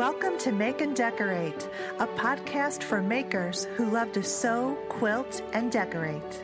Welcome to Make and Decorate, a podcast for makers who love to sew, quilt, and decorate.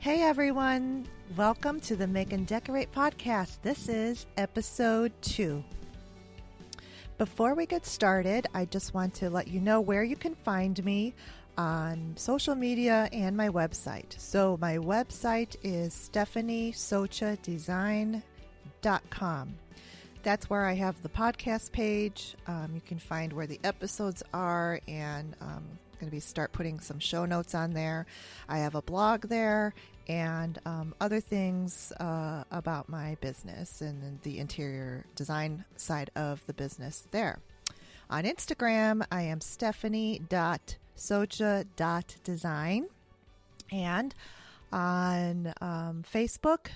Hey everyone, welcome to the Make and Decorate podcast. This is episode 2. Before we get started, I just want to let you know where you can find me on social media and my website. So my website is stephaniesochadesign.com. That's where I have the podcast page. You can find where the episodes are, and going to start putting some show notes on there. I have a blog there and other things about my business and the interior design side of the business there. On Instagram, I am stephanie.socha.design, and on Facebook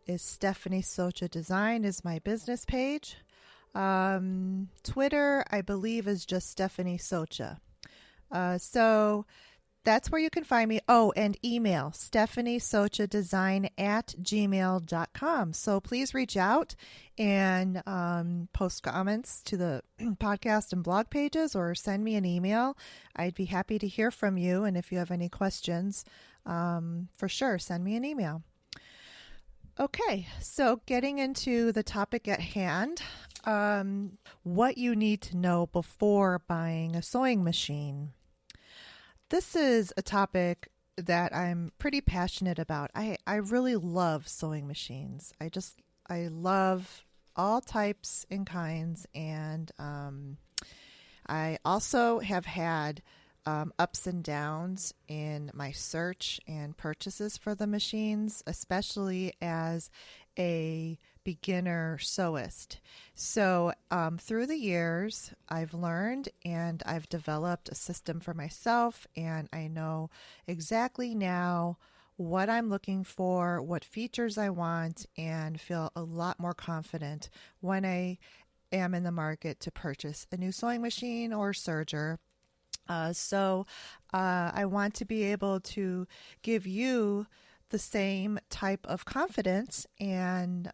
is Stephanie Socha Design is my business page. Twitter, I believe, is just Stephanie Socha. So that's where you can find me. Oh, and email stephaniesochadesign@gmail.com. So please reach out and post comments to the podcast and blog pages, or send me an email. I'd be happy to hear from you. And if you have any questions, for sure, send me an email. Okay, so getting into the topic at hand, what you need to know before buying a sewing machine. This is a topic that I'm pretty passionate about. I really love sewing machines. I love all types and kinds, and I also have had ups and downs in my search and purchases for the machines, especially as a beginner sewist. So through the years, I've learned and I've developed a system for myself, and I know exactly now what I'm looking for, what features I want, and feel a lot more confident when I am in the market to purchase a new sewing machine or serger. So I want to be able to give you the same type of confidence and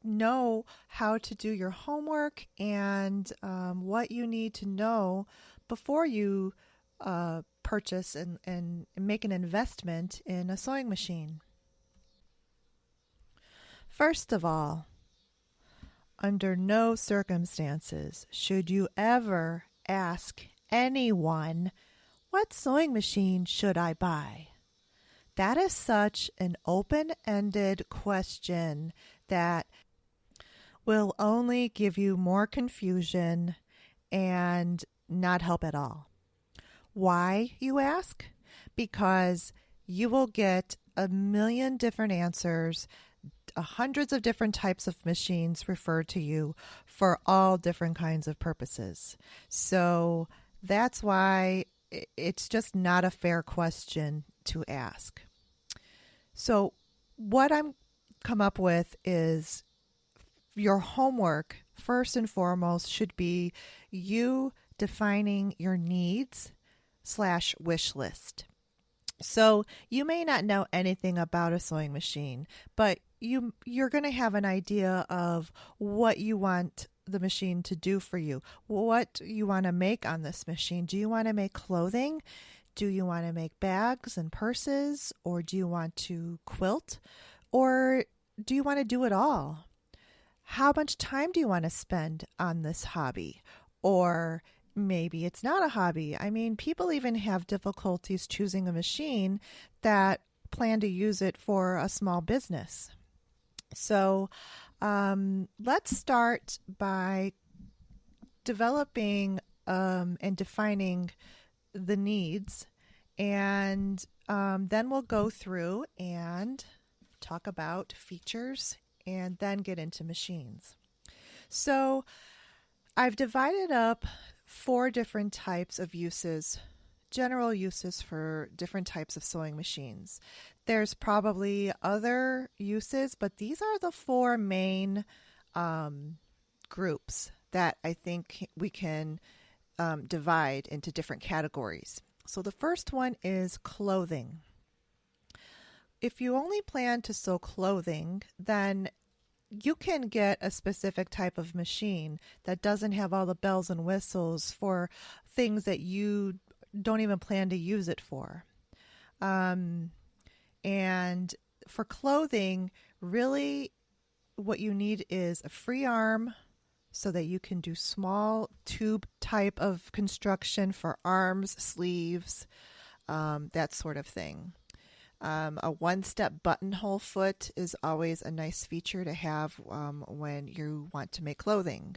know how to do your homework and what you need to know before you purchase and make an investment in a sewing machine. First of all, under no circumstances should you ever ask anyone, what sewing machine should I buy? That is such an open-ended question that will only give you more confusion and not help at all. Why, you ask? Because you will get a million different answers, hundreds of different types of machines referred to you for all different kinds of purposes. So that's why it's just not a fair question to ask. So what I'm come up with is your homework, first and foremost, should be you defining your needs / wish list. So you may not know anything about a sewing machine, but you're going to have an idea of what you want the machine to do for you, what you want to make on this machine. Do you want to make clothing? Do you want to make bags and purses? Or do you want to quilt? Or do you want to do it all? How much time do you want to spend on this hobby? Or maybe it's not a hobby. I mean, people even have difficulties choosing a machine that plan to use it for a small business. So let's start by developing and defining the needs, and then we'll go through and talk about features and then get into machines. So I've divided up four different types of uses, general uses for different types of sewing machines. There's probably other uses, but these are the four main groups that I think we can divide into different categories. So the first one is clothing. If you only plan to sew clothing, then you can get a specific type of machine that doesn't have all the bells and whistles for things that you don't even plan to use it for. And for clothing, really what you need is a free arm so that you can do small tube type of construction for arms, sleeves, that sort of thing. A one-step buttonhole foot is always a nice feature to have when you want to make clothing.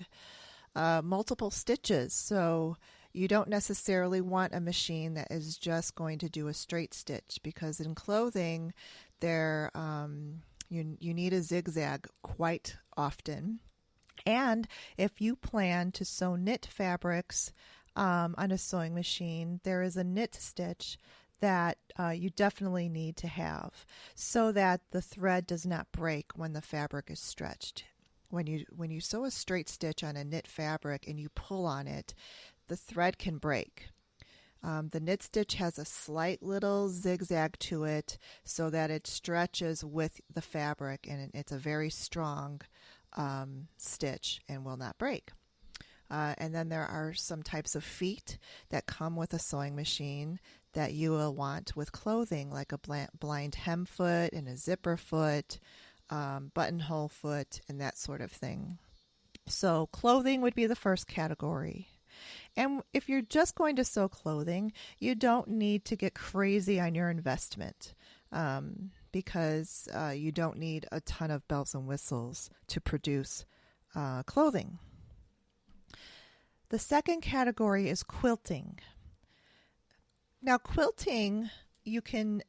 Multiple stitches, so you don't necessarily want a machine that is just going to do a straight stitch, because in clothing there you need a zigzag quite often. And if you plan to sew knit fabrics on a sewing machine, there is a knit stitch that you definitely need to have so that the thread does not break when the fabric is stretched. When you sew a straight stitch on a knit fabric and you pull on it, the thread can break. The knit stitch has a slight little zigzag to it so that it stretches with the fabric, and it's a very strong stitch and will not break. And then there are some types of feet that come with a sewing machine that you will want with clothing, like a blind hem foot and a zipper foot, buttonhole foot, and that sort of thing. So clothing would be the first category. And if you're just going to sew clothing, you don't need to get crazy on your investment because you don't need a ton of bells and whistles to produce clothing. The second category is quilting. Now, quilting, you can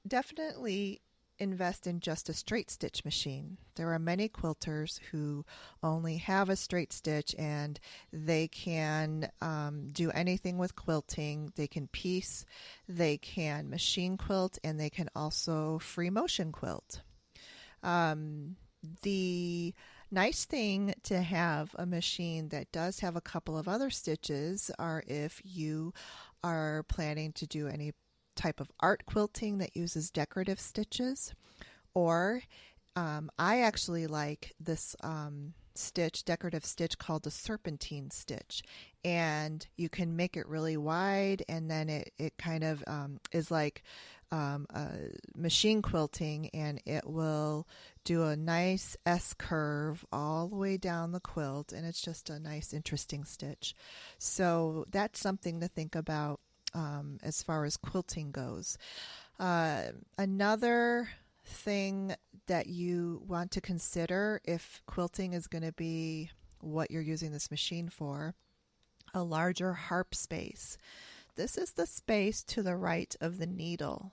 definitely invest in just a straight stitch machine. There are many quilters who only have a straight stitch, and they can do anything with quilting. They can piece, they can machine quilt, and they can also free motion quilt. The nice thing to have a machine that does have a couple of other stitches are if you are planning to do any type of art quilting that uses decorative stitches, or I actually like this decorative stitch called the serpentine stitch, and you can make it really wide, and then it kind of is like machine quilting, and it will do a nice S curve all the way down the quilt, and it's just a nice interesting stitch. So that's something to think about as far as quilting goes. Another thing that you want to consider if quilting is going to be what you're using this machine for, a larger harp space. This is the space to the right of the needle.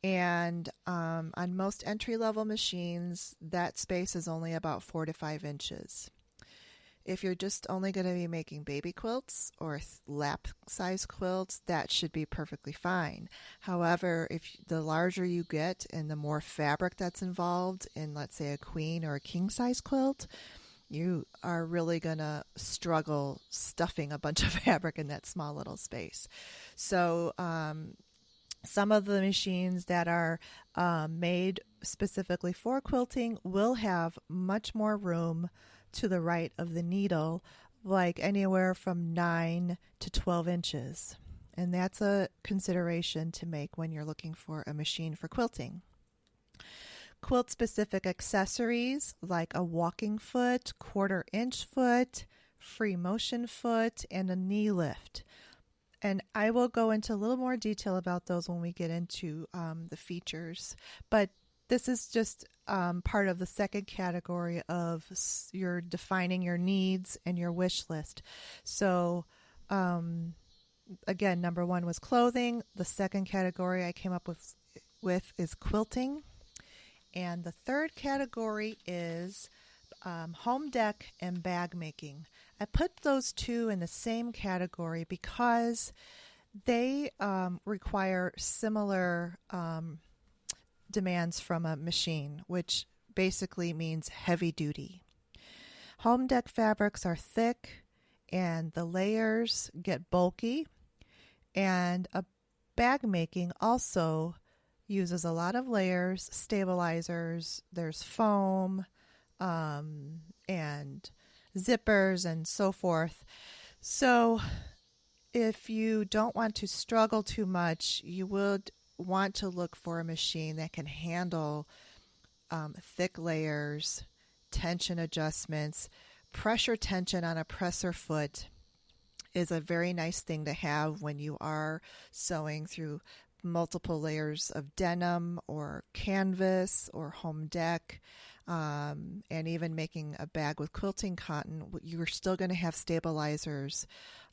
And on most entry-level machines, that space is only about 4 to 5 inches. If you're just only going to be making baby quilts or lap size quilts, that should be perfectly fine. However, if the larger you get and the more fabric that's involved in, let's say, a queen or a king size quilt, you are really going to struggle stuffing a bunch of fabric in that small little space. So some of the machines that are made specifically for quilting will have much more room to the right of the needle, like anywhere from 9 to 12 inches. And that's a consideration to make when you're looking for a machine for quilting. Quilt-specific accessories like a walking foot, 1/4 inch foot, free motion foot, and a knee lift. And I will go into a little more detail about those when we get into the features. But this is just part of the second category of your defining your needs and your wish list. So again, number one was clothing. The second category I came up with is quilting. And the third category is home deck and bag making. I put those two in the same category because they require similar demands from a machine, which basically means heavy duty. Home deck fabrics are thick and the layers get bulky, and a bag making also uses a lot of layers, stabilizers, there's foam, and zippers and so forth. So if you don't want to struggle too much, you would want to look for a machine that can handle thick layers, tension adjustments. Pressure tension on a presser foot is a very nice thing to have when you are sewing through multiple layers of denim or canvas or home deck, and even making a bag with quilting cotton. You're still going to have stabilizers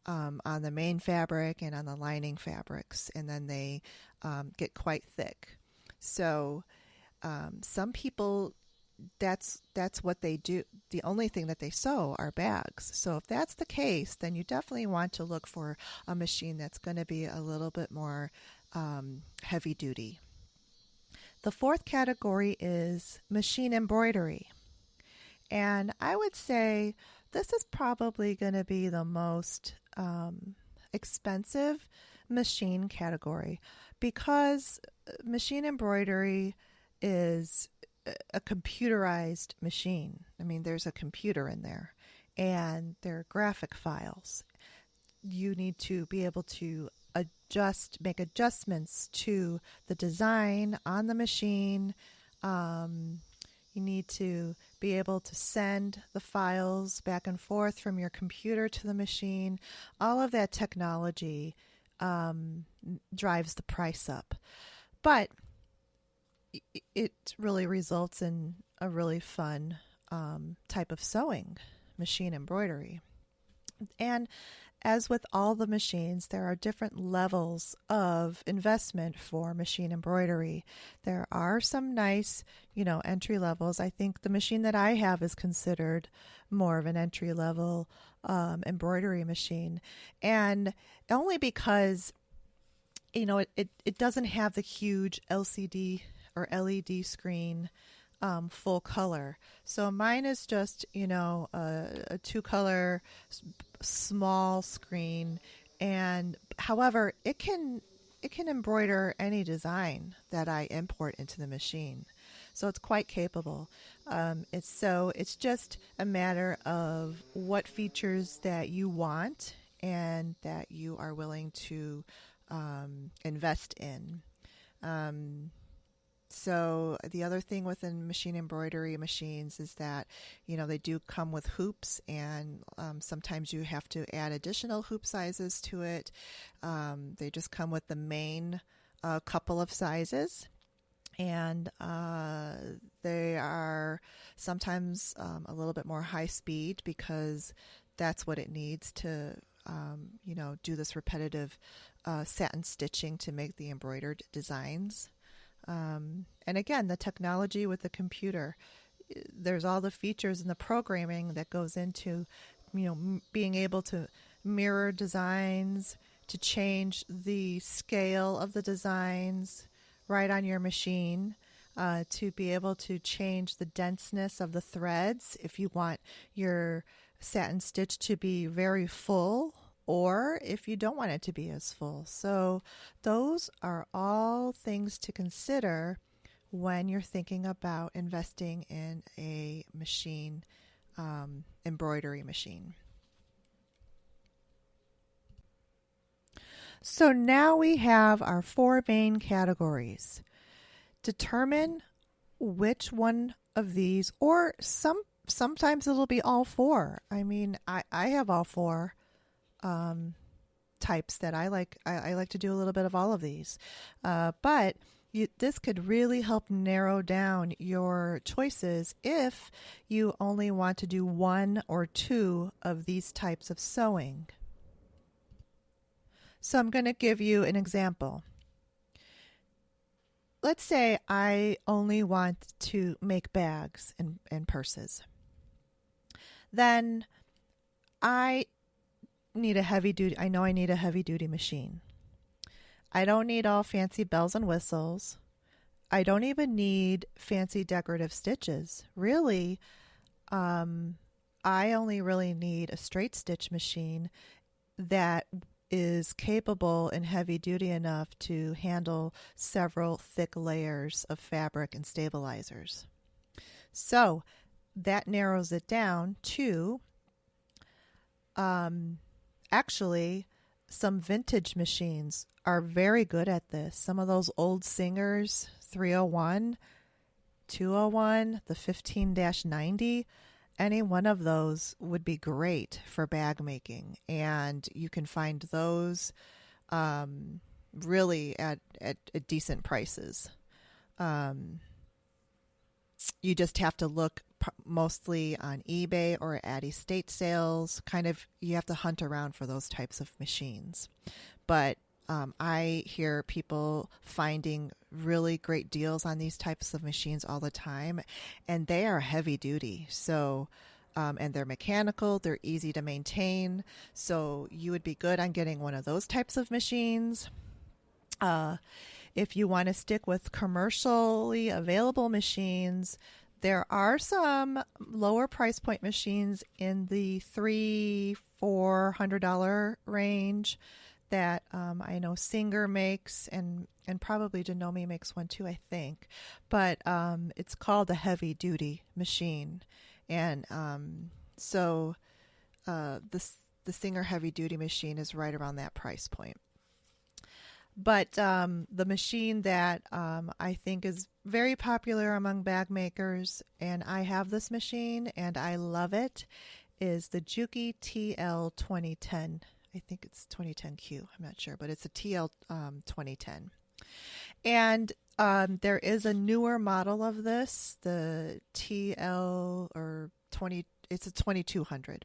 on the main fabric and on the lining fabrics, and then they get quite thick. So some people, that's what they do. The only thing that they sew are bags. So if that's the case, then you definitely want to look for a machine that's going to be a little bit more heavy duty. The fourth category is machine embroidery. And I would say this is probably going to be the most expensive machine category, because machine embroidery is a computerized machine. I mean, there's a computer in there, and there are graphic files. You need to be able to make adjustments to the design on the machine. You need to be able to send the files back and forth from your computer to the machine. All of that technology drives the price up. But it really results in a really fun type of sewing, machine embroidery. And as with all the machines, there are different levels of investment for machine embroidery. There are some nice, entry levels. I think the machine that I have is considered more of an entry level embroidery machine. And only because, it doesn't have the huge LCD or LED screen full color. So mine is just, a two-color small screen, and however, it can embroider any design that I import into the machine. So it's quite capable. It's just a matter of what features that you want and that you are willing to invest in. So the other thing within machine embroidery machines is that, they do come with hoops, and sometimes you have to add additional hoop sizes to it. They just come with the main couple of sizes, and they are sometimes a little bit more high speed because that's what it needs to, do this repetitive satin stitching to make the embroidered designs. And again, the technology with the computer, there's all the features and the programming that goes into, being able to mirror designs, to change the scale of the designs right on your machine, to be able to change the denseness of the threads if you want your satin stitch to be very full, or if you don't want it to be as full. So those are all things to consider when you're thinking about investing in a machine, embroidery machine. So now we have our four main categories. Determine which one of these, or sometimes it'll be all four. I mean, I have all four types that I like. I like to do a little bit of all of these, but this could really help narrow down your choices if you only want to do one or two of these types of sewing. So I'm going to give you an example. Let's say I only want to make bags and purses. Then I I know I need a heavy duty machine. I don't need all fancy bells and whistles. I don't even need fancy decorative stitches. Really, um, I only really need a straight stitch machine that is capable and heavy duty enough to handle several thick layers of fabric and stabilizers. So that narrows it down to um, actually some vintage machines are very good at this. Some of those old Singers 301, 201, the 15-90, any one of those would be great for bag making. And you can find those really at decent prices. Um, you just have to look mostly on eBay or at estate sales. Kind of, you have to hunt around for those types of machines. But I hear people finding really great deals on these types of machines all the time, and they are heavy duty. So, and they're mechanical, they're easy to maintain. So you would be good on getting one of those types of machines. If you want to stick with commercially available machines, there are some lower price point machines in the $300-400 range that I know Singer makes, and probably Janome makes one too, I think. But it's called a heavy duty machine, and so the Singer heavy duty machine is right around that price point. But the machine that I think is very popular among bag makers, and I have this machine and I love it, is the Juki TL 2010. I think it's 2010Q. I'm not sure, but it's a TL 2010. And there is a newer model of this, the TL or 20. It's a 2200,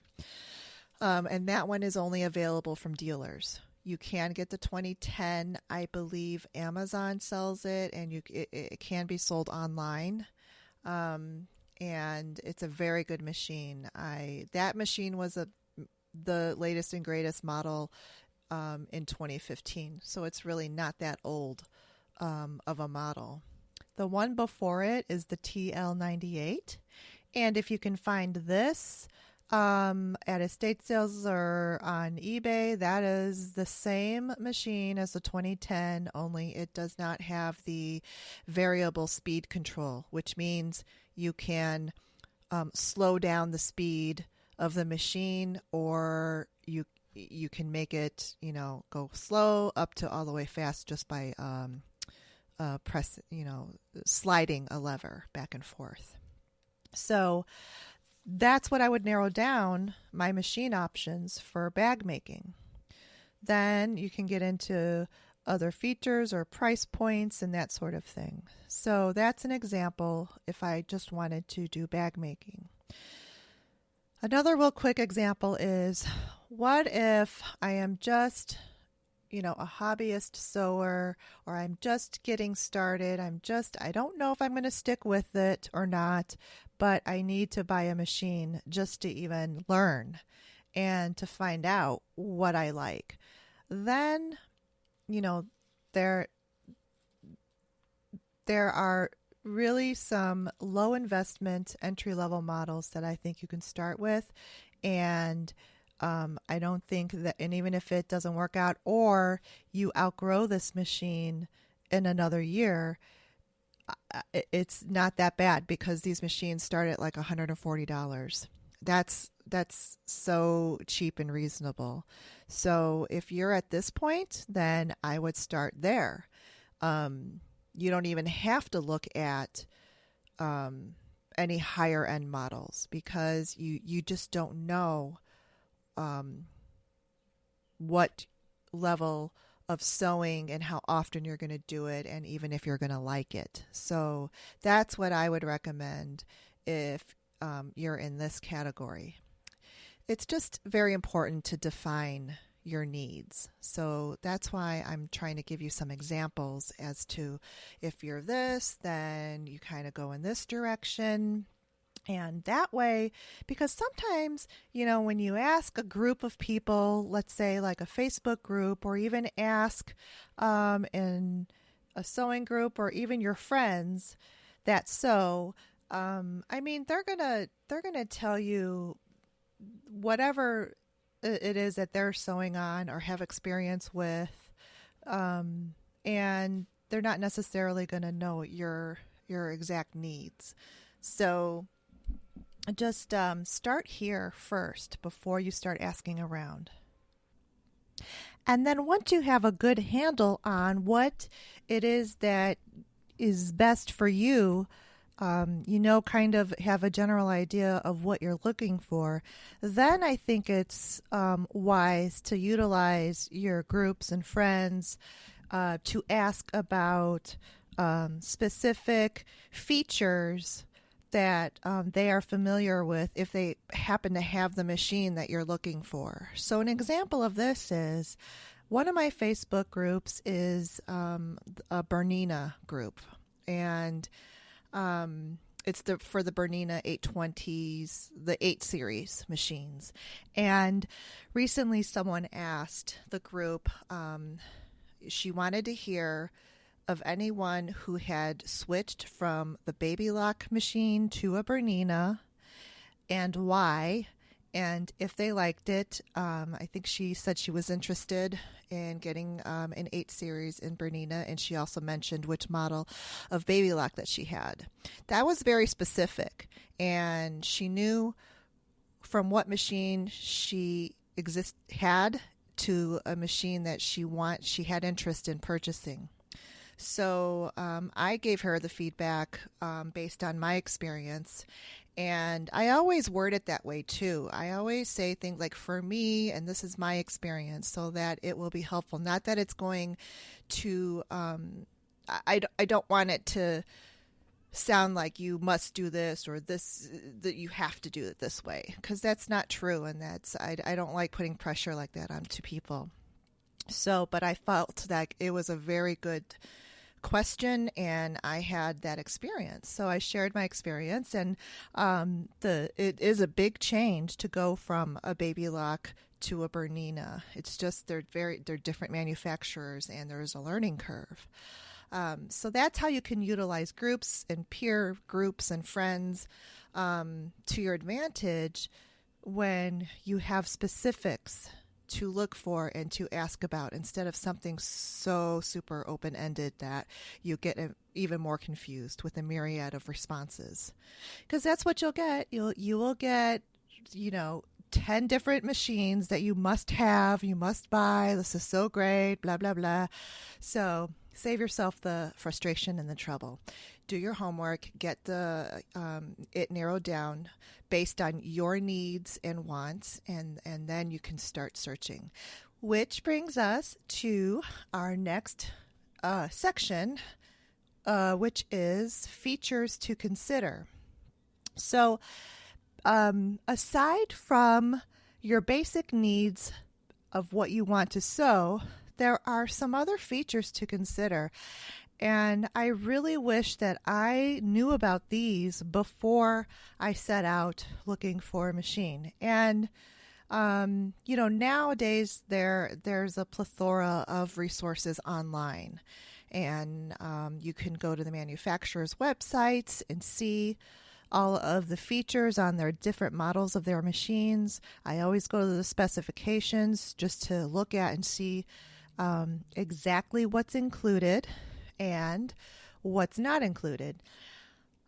and that one is only available from dealers. You can get the 2010. I believe Amazon sells it, and it can be sold online. And it's a very good machine. That machine was the latest and greatest model in 2015, so it's really not that old of a model. The one before it is the TL98, and if you can find this at estate sales or on eBay, that is the same machine as the 2010, only it does not have the variable speed control, which means you can slow down the speed of the machine, or you can make it, go slow up to all the way fast just by sliding a lever back and forth. So that's what I would narrow down my machine options for bag making. Then you can get into other features or price points and that sort of thing. So that's an example if I just wanted to do bag making. Another real quick example is, what if I am just, a hobbyist sewer, or I'm just getting started. I don't know if I'm going to stick with it or not, but I need to buy a machine just to even learn and to find out what I like. Then, there are really some low investment entry level models that I think you can start with, and I don't think that, and even if it doesn't work out or you outgrow this machine in another year, it's not that bad, because these machines start at like $140. That's so cheap and reasonable. So if you're at this point, then I would start there. You don't even have to look at any higher end models, because you just don't know what level of sewing and how often you're going to do it, and even if you're going to like it. So that's what I would recommend if you're in this category. It's just very important to define your needs. So that's why I'm trying to give you some examples as to, if you're this, then you kind of go in this direction. And that way, because sometimes, when you ask a group of people, let's say like a Facebook group, or even ask in a sewing group, or even your friends that sew, they're gonna tell you whatever it is that they're sewing on or have experience with, and they're not necessarily going to know your exact needs. So just start here first before you start asking around. And then once you have a good handle on what it is that is best for you, kind of have a general idea of what you're looking for, then I think it's wise to utilize your groups and friends to ask about specific features that they are familiar with if they happen to have the machine that you're looking for. So an example of this is one of my Facebook groups is a Bernina group, and it's for the Bernina 820s, the 8 series machines. And recently someone asked the group, she wanted to hear of anyone who had switched from the Baby Lock machine to a Bernina and why, and if they liked it. I think she said she was interested in getting an 8 series in Bernina, and she also mentioned which model of Baby Lock that she had. That was very specific, and she knew from what machine she had to a machine that she had interest in purchasing. So I gave her the feedback based on my experience, and I always word it that way too. I always say things like, for me, and this is my experience, so that it will be helpful. Not that it's going to, I don't want it to sound like you must do this or this, that you have to do it this way, because that's not true, and I don't like putting pressure like that onto people. So, but I felt that it was a very good question, and I had that experience, so I shared my experience. And it is a big change to go from a Baby Lock to a Bernina. It's just they're different manufacturers, and there's a learning curve. So that's how you can utilize groups and peer groups and friends to your advantage when you have specifics to look for and to ask about, instead of something so super open-ended that you get even more confused with a myriad of responses. Because that's what you'll get. You will get 10 different machines that you must have, you must buy, this is so great, blah blah blah. So save yourself the frustration and the trouble. Do your homework, get it narrowed down based on your needs and wants, and then you can start searching. Which brings us to our next section, which is features to consider. So aside from your basic needs of what you want to sew, there are some other features to consider. And I really wish that I knew about these before I set out looking for a machine. And, nowadays there's a plethora of resources online. And you can go to the manufacturer's websites and see all of the features on their different models of their machines. I always go to the specifications just to look at and see exactly what's included and what's not included.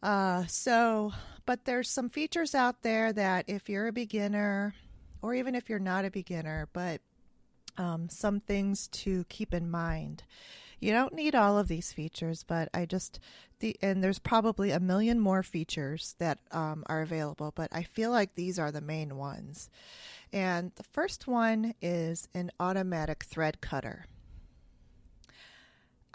But there's some features out there that if you're a beginner, or even if you're not a beginner, but some things to keep in mind. You don't need all of these features, but and there's probably a million more features that are available, but I feel like these are the main ones. And the first one is an automatic thread cutter.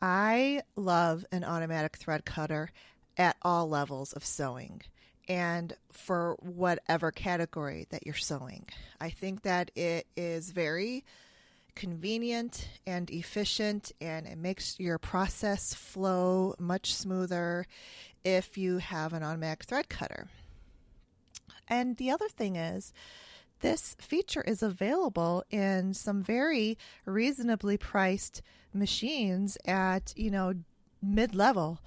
I love an automatic thread cutter at all levels of sewing, and for whatever category that you're sewing. I think that it is very convenient and efficient, and it makes your process flow much smoother if you have an automatic thread cutter. And the other thing is, this feature is available in some very reasonably priced machines at, mid-level.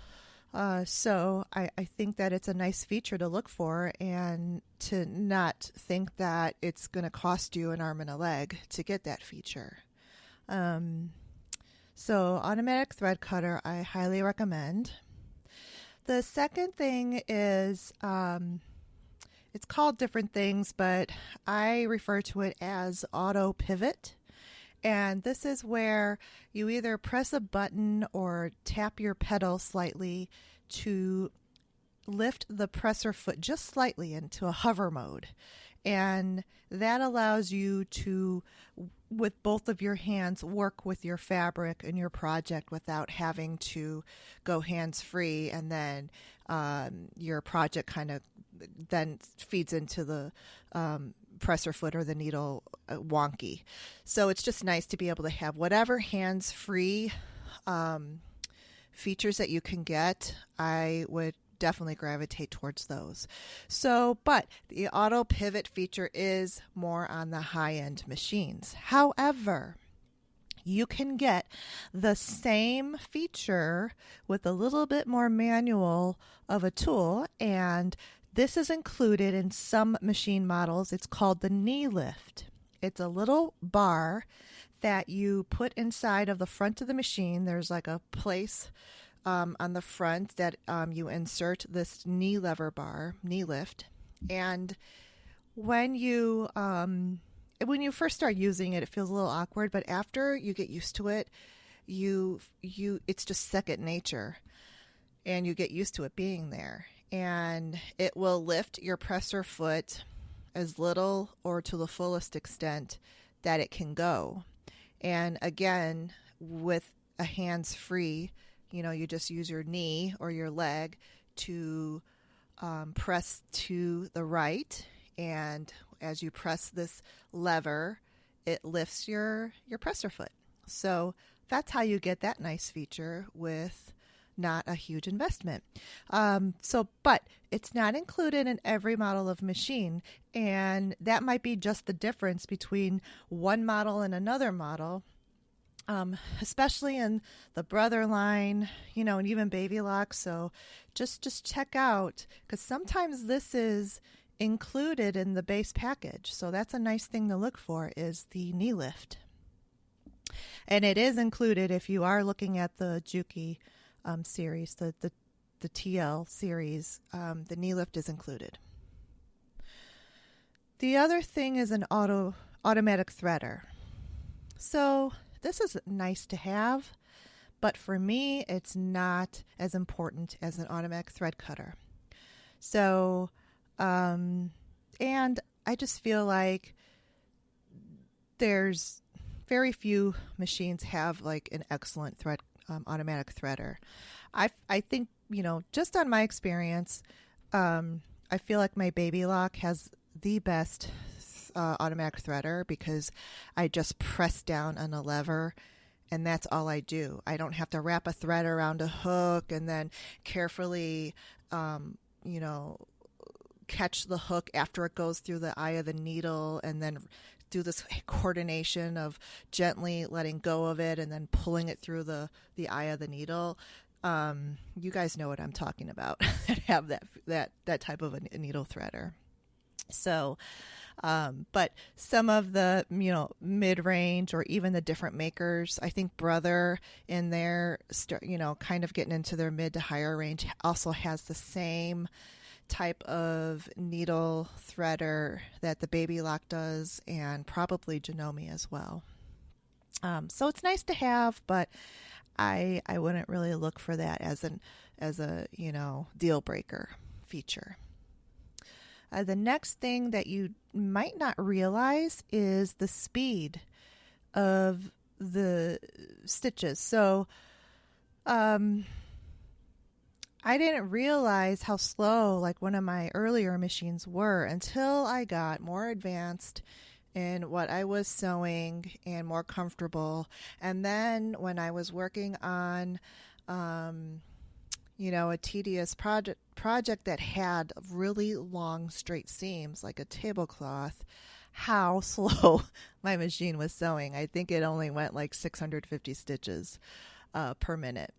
So I think that it's a nice feature to look for and to not think that it's going to cost you an arm and a leg to get that feature. So automatic thread cutter, I highly recommend. The second thing is, it's called different things, but I refer to it as auto pivot. And this is where you either press a button or tap your pedal slightly to lift the presser foot just slightly into a hover mode. And that allows you to, with both of your hands, work with your fabric and your project without having to go hands-free, and then your project kind of then feeds into the presser foot or the needle wonky. So it's just nice to be able to have whatever hands-free features that you can get. I would definitely gravitate towards those. So, but the auto pivot feature is more on the high-end machines. However, you can get the same feature with a little bit more manual of a tool, and this is included in some machine models. It's called the knee lift. It's a little bar that you put inside of the front of the machine. There's like a place on the front that you insert this knee lever bar, knee lift. And when you first start using it, it feels a little awkward, but after you get used to it, it's just second nature, and you get used to it being there. And it will lift your presser foot as little or to the fullest extent that it can go. And again, with a hands-free, you just use your knee or your leg to press to the right. And as you press this lever, it lifts your presser foot. So that's how you get that nice feature with not a huge investment. But it's not included in every model of machine, and that might be just the difference between one model and another model, especially in the Brother line, and even Baby Lock. So just check out, because sometimes this is included in the base package. So that's a nice thing to look for, is the knee lift. And it is included if you are looking at the Juki series, the TL series. The knee lift is included. The other thing is an automatic threader. So this is nice to have, but for me, it's not as important as an automatic thread cutter. So, and I just feel like there's very few machines have like an excellent automatic threader. I think, just on my experience, I feel like my Baby Lock has the best automatic threader, because I just press down on a lever and that's all I do. I don't have to wrap a thread around a hook and then carefully, catch the hook after it goes through the eye of the needle, and then do this coordination of gently letting go of it and then pulling it through the eye of the needle. You guys know what I'm talking about. Have that type of a needle threader. So, but some of the, mid-range or even the different makers, I think Brother in their, kind of getting into their mid to higher range, also has the same type of needle threader that the Baby Lock does, and probably Janome as well. So it's nice to have, but I wouldn't really look for that as a deal breaker feature. The next thing that you might not realize is the speed of the stitches. So I didn't realize how slow like one of my earlier machines were until I got more advanced in what I was sewing and more comfortable. And then when I was working on a tedious project project that had really long straight seams like a tablecloth, how slow my machine was sewing. I think it only went like 650 stitches per minute.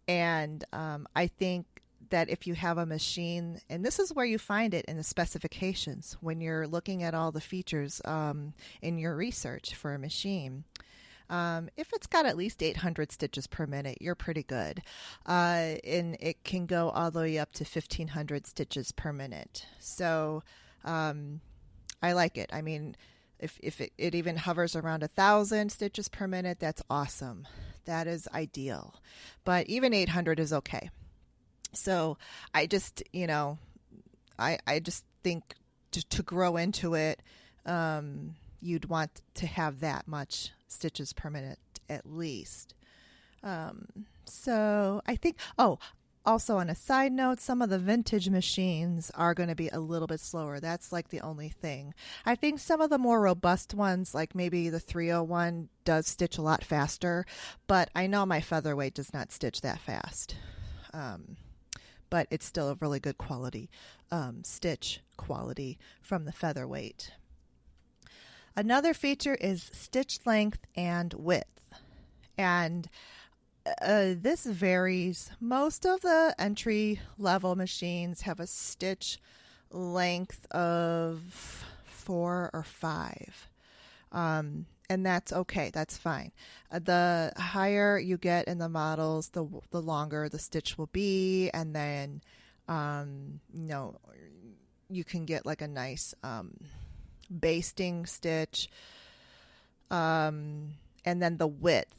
And I think that if you have a machine, and this is where you find it in the specifications when you're looking at all the features in your research for a machine. If it's got at least 800 stitches per minute, you're pretty good. And it can go all the way up to 1,500 stitches per minute. So I like it. I mean, if it even hovers around 1,000 stitches per minute, that's awesome. That is ideal. But even 800 is okay. So I just, I just think to grow into it, you'd want to have that much stitches per minute at least. So I think, also on a side note, some of the vintage machines are going to be a little bit slower. That's like the only thing. I think some of the more robust ones, like maybe the 301, does stitch a lot faster, but I know my featherweight does not stitch that fast. But it's still a really good quality, stitch quality from the featherweight. Another feature is stitch length and width. And this varies. Most of the entry-level machines have a stitch length of 4 or 5. And that's okay. That's fine. The higher you get in the models, the longer the stitch will be. And then, you can get like a nice basting stitch. And then the width.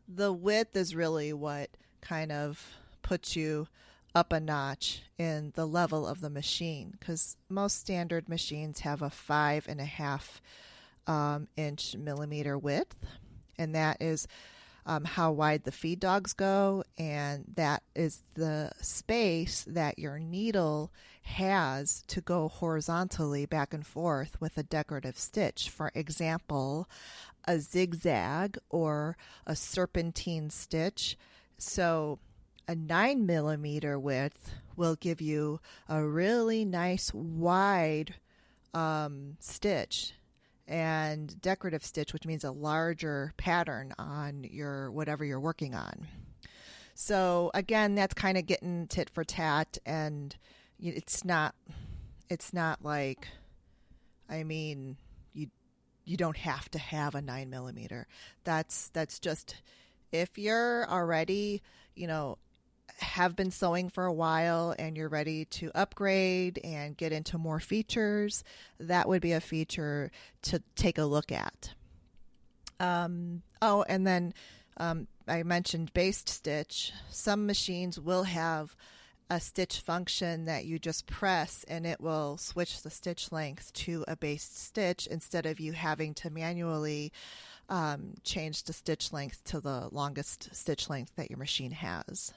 The width is really what kind of puts you up a notch in the level of the machine, because most standard machines have a 5.5 inch millimeter width, and that is how wide the feed dogs go, and that is the space that your needle has to go horizontally back and forth with a decorative stitch. For example, a zigzag or a serpentine stitch. So a 9 millimeter width will give you a really nice wide stitch and decorative stitch, which means a larger pattern on your whatever you're working on. So again, that's kind of getting tit for tat, and it's not like, I mean, you don't have to have a 9 millimeter. That's just, if you're already, have been sewing for a while and you're ready to upgrade and get into more features, that would be a feature to take a look at. And then I mentioned based stitch. Some machines will have a stitch function that you just press and it will switch the stitch length to a based stitch instead of you having to manually change the stitch length to the longest stitch length that your machine has.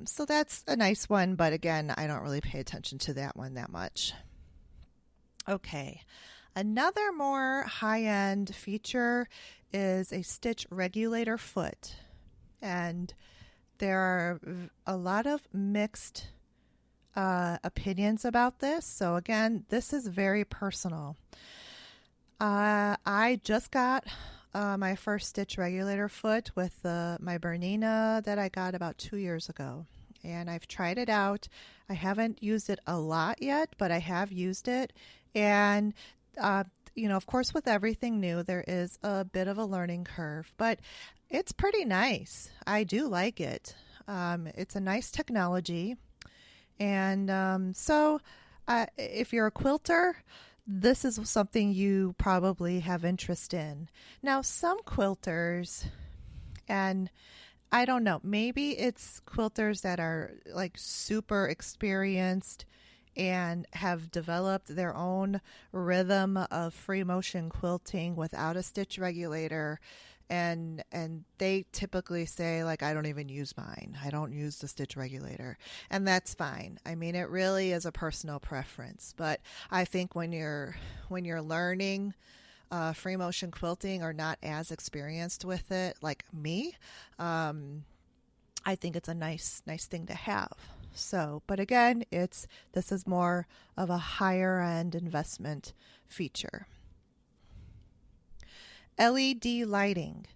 So that's a nice one, but again, I don't really pay attention to that one that much. Okay, another more high-end feature is a stitch regulator foot, and there are a lot of mixed opinions about this. So again, this is very personal. I just got my first stitch regulator foot with my Bernina that I got about 2 years ago. And I've tried it out. I haven't used it a lot yet, but I have used it. And, of course, with everything new, there is a bit of a learning curve, but it's pretty nice. I do like it. It's a nice technology. And so if you're a quilter, this is something you probably have interest in. Now, some quilters, and I don't know, maybe it's quilters that are like super experienced and have developed their own rhythm of free motion quilting without a stitch regulator. And they typically say, like, I don't even use mine. I don't use the stitch regulator. And that's fine. I mean, it really is a personal preference. But I think when you're learning free motion quilting or not as experienced with it, like me, I think it's a nice thing to have. So, but again, this is more of a higher end investment feature. LED lighting.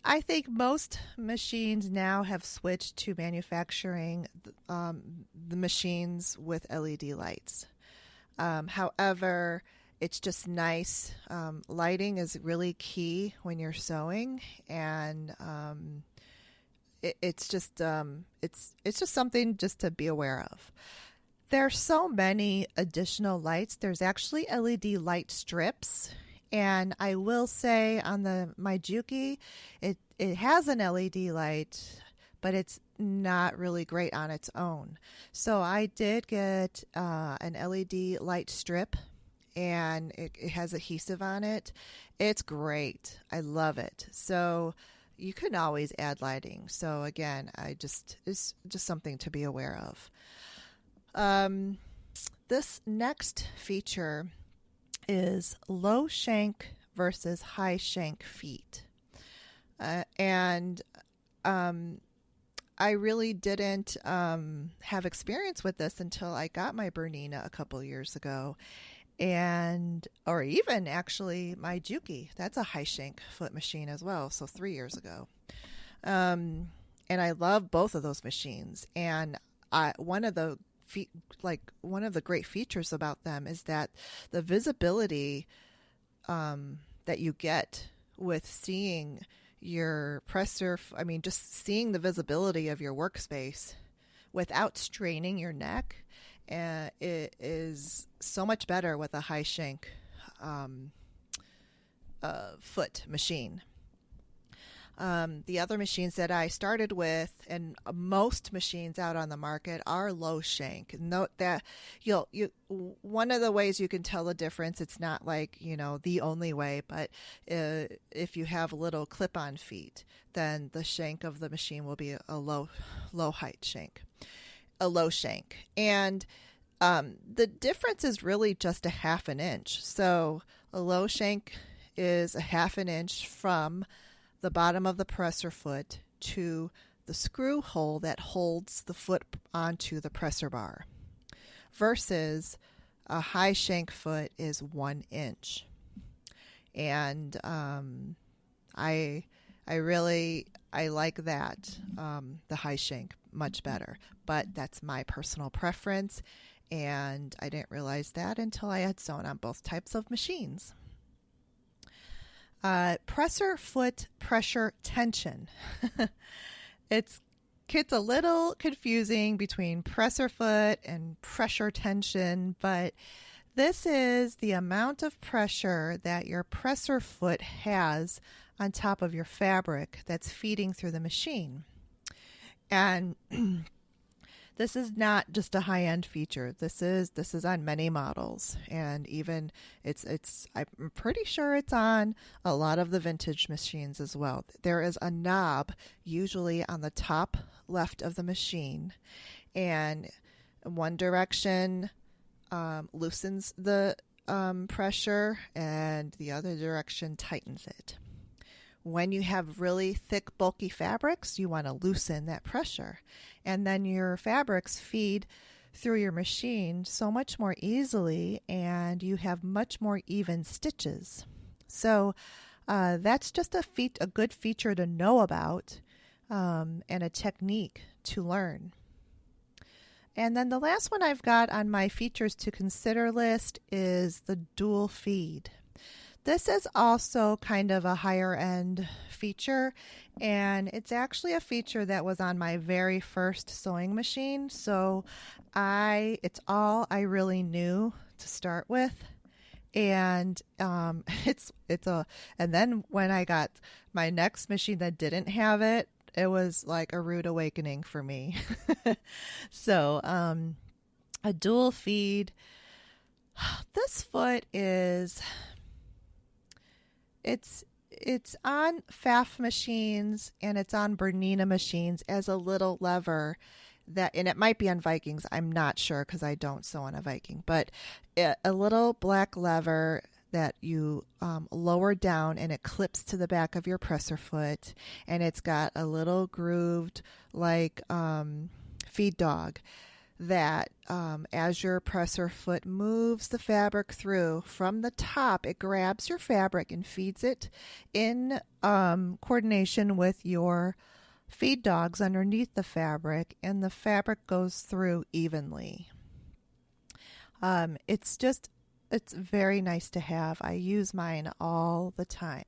I think most machines now have switched to manufacturing the machines with LED lights. However, it's just nice. Lighting is really key when you're sewing, and it's just something just to be aware of. There's so many additional lights. There's actually LED light strips. And I will say on my Juki, it has an LED light, but it's not really great on its own. So I did get an LED light strip, and it has adhesive on it. It's great. I love it. So you can always add lighting. So again, it's just something to be aware of. This next feature is low shank versus high shank feet. And I really didn't have experience with this until I got my Bernina a couple years ago. Or even actually my Juki, that's a high shank foot machine as well. So 3 years ago. And I love both of those machines. And one of the great features about them is that the visibility that you get with seeing your presser, just seeing the visibility of your workspace without straining your neck, it is so much better with a high shank foot machine. The other machines that I started with, and most machines out on the market, are low shank. Note that one of the ways you can tell the difference, it's not like, the only way, but if you have little clip-on feet, then the shank of the machine will be a low shank. And the difference is really just a 1/2 inch. So a low shank is a 1/2 inch from the bottom of the presser foot to the screw hole that holds the foot onto the presser bar, versus a high shank foot is 1 inch. And I like that, the high shank, much better. But that's my personal preference, and I didn't realize that until I had sewn on both types of machines. Presser foot pressure tension. It gets a little confusing between presser foot and pressure tension, but this is the amount of pressure that your presser foot has on top of your fabric that's feeding through the machine. And this is not just a high-end feature. This is on many models, and even I'm pretty sure it's on a lot of the vintage machines as well. There is a knob usually on the top left of the machine, and one direction loosens the pressure, and the other direction tightens it. When you have really thick, bulky fabrics, you want to loosen that pressure. And then your fabrics feed through your machine so much more easily, and you have much more even stitches. So that's just a good feature to know about, and a technique to learn. And then the last one I've got on my features to consider list is the dual feed. This is also kind of a higher end feature, and it's actually a feature that was on my very first sewing machine. So it's all I really knew to start with. And and then when I got my next machine that didn't have it, it was like a rude awakening for me. So a dual feed. This foot is... It's on Pfaff machines, and it's on Bernina machines as a little lever and it might be on Vikings. I'm not sure because I don't sew on a Viking, but a little black lever that you lower down, and it clips to the back of your presser foot, and it's got a little grooved feed dog, that as your presser foot moves the fabric through from the top, it grabs your fabric and feeds it in coordination with your feed dogs underneath the fabric, and the fabric goes through evenly. It's very nice to have. I use mine all the time.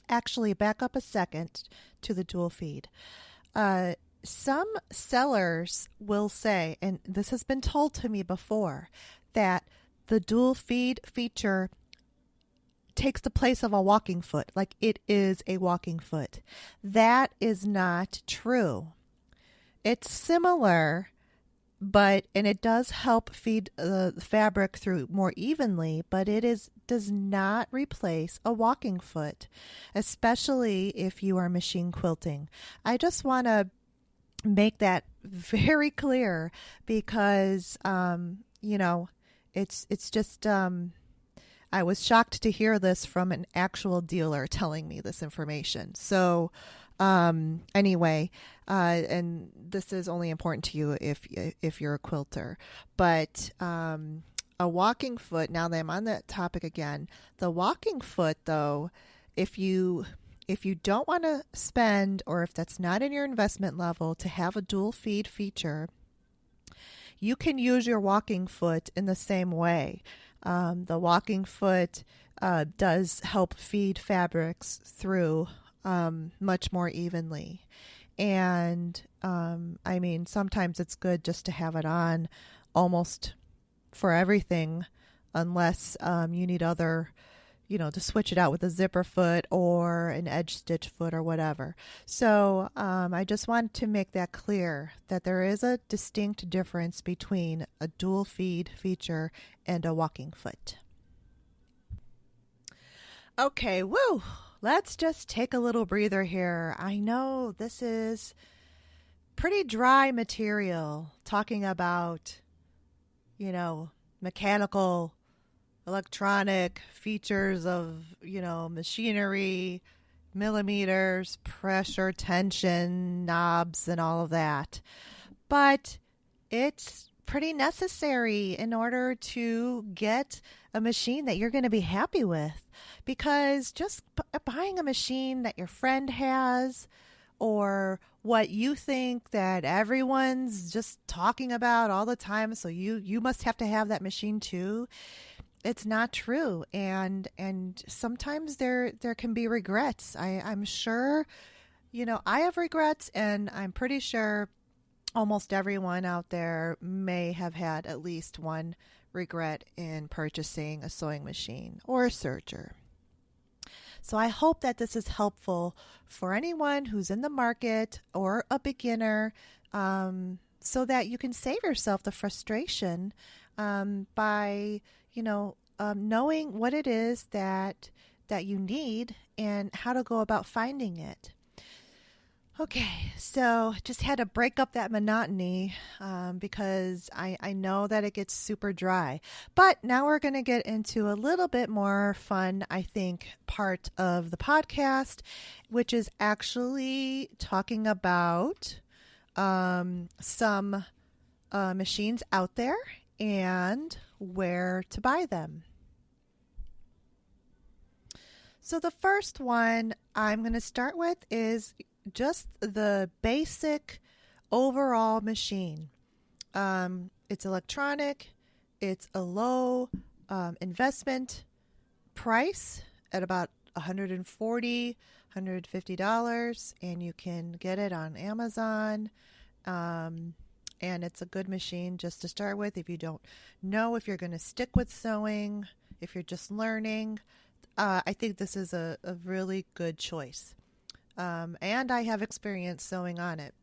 Actually, back up a second to the dual feed. Some sellers will say, and this has been told to me before, that the dual feed feature takes the place of a walking foot, like it is a walking foot. That is not true. It's similar, and it does help feed the fabric through more evenly, but does not replace a walking foot, especially if you are machine quilting. I just want to make that very clear because, it's just, I was shocked to hear this from an actual dealer telling me this information. So, anyway, and this is only important to you if you're a quilter, but, a walking foot, now that I'm on that topic again, the walking foot though, if you don't want to spend, or if that's not in your investment level to have a dual feed feature, you can use your walking foot in the same way. The walking foot does help feed fabrics through much more evenly. And sometimes it's good just to have it on almost for everything, unless you need other, to switch it out with a zipper foot or an edge stitch foot or whatever. So I just wanted to make that clear, that there is a distinct difference between a dual feed feature and a walking foot. Okay, woo! Let's just take a little breather here. I know this is pretty dry material, talking about, mechanical, electronic features of, machinery, millimeters, pressure, tension, knobs, and all of that. But it's pretty necessary in order to get a machine that you're going to be happy with, because just buying a machine that your friend has, or what you think that everyone's just talking about all the time, so you must have to have that machine too, it's not true. And sometimes there can be regrets. I'm sure, I have regrets, and I'm pretty sure almost everyone out there may have had at least one regret in purchasing a sewing machine or a serger. So I hope that this is helpful for anyone who's in the market or a beginner, so that you can save yourself the frustration by, knowing what it is that you need and how to go about finding it. Okay, so just had to break up that monotony because I know that it gets super dry. But now we're going to get into a little bit more fun, I think, part of the podcast, which is actually talking about some machines out there and where to buy them. So the first one I'm going to start with is just the basic overall machine. It's electronic. It's a low investment price at about $140, $150, and you can get it on Amazon. And it's a good machine just to start with if you don't know if you're going to stick with sewing, if you're just learning. I think this is a really good choice. And I have experience sewing on it.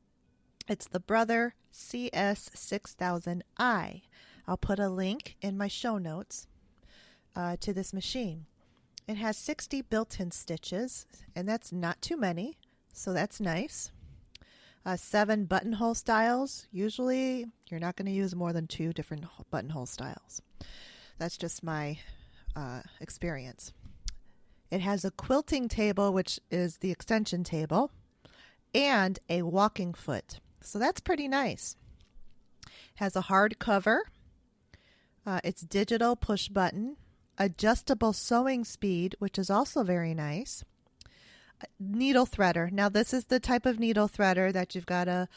It's the Brother CS6000i. I'll put a link in my show notes to this machine. It has 60 built-in stitches, and that's not too many, so that's nice. 7 buttonhole styles. Usually, you're not going to use more than 2 different buttonhole styles. That's just my experience. It has a quilting table, which is the extension table, and a walking foot. So that's pretty nice. Has a hard cover. It's digital push button. Adjustable sewing speed, which is also very nice. Needle threader. Now this is the type of needle threader that you've got to